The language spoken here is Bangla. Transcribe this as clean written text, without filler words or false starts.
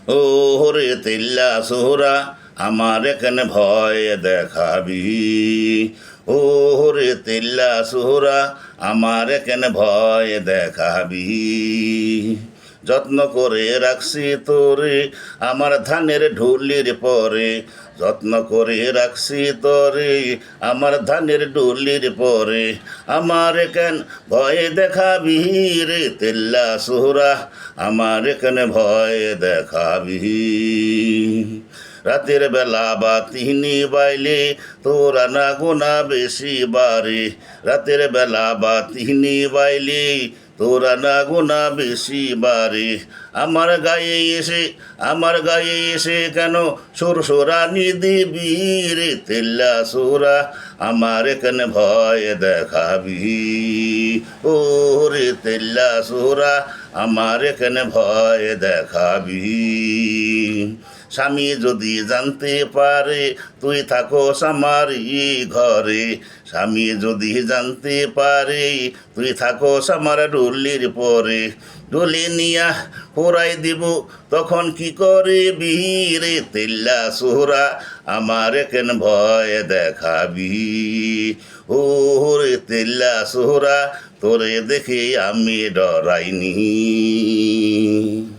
ও রে তেল্লা সোহরা আমার এখানে ভয় দেখাবি। ও রে তেল্লা সোহরা আমার এখানে ভয় দেখাবি। যত্ন করে রাখছি তোরে আমার ধানের ঢুলির পরে, যত্ন করে রাখছি তোরে আমার ধানের ডুলির পরে, আমার কেন ভয় দেখাবি রে তেল্লা সোহরা আমার এখানে ভয় দেখাবি। রাতের বেলা বাতি নিবাইলে তোরা না গোনা বেশি বারে, রাতের বেলা বাতি নিবাইলে তোরা না গোনা বেশি বারে, আমার গায়ে এসে কেন সুরসুরানি দিবি রে তেল্লা সোহরা আমার এখানে ভয় দেখাবি। ও রে তেল্লা সোহরা আমার এখানে ভয় দেখাবি। স্বামী যদি জানতে পারে তুই থাকোস আমারই ঘরে, স্বামী যদি জানতে পারে তুই থাকোস আমার ডুলির পরে, ডুলি নিয়া পোড়াই দিব তখন কি করে বীরে তেল্লা সোহরা আমার কেন ভয় দেখাবি। ও রে তেল্লা সোহরা তোরে দেখে আমি ডরাইনি।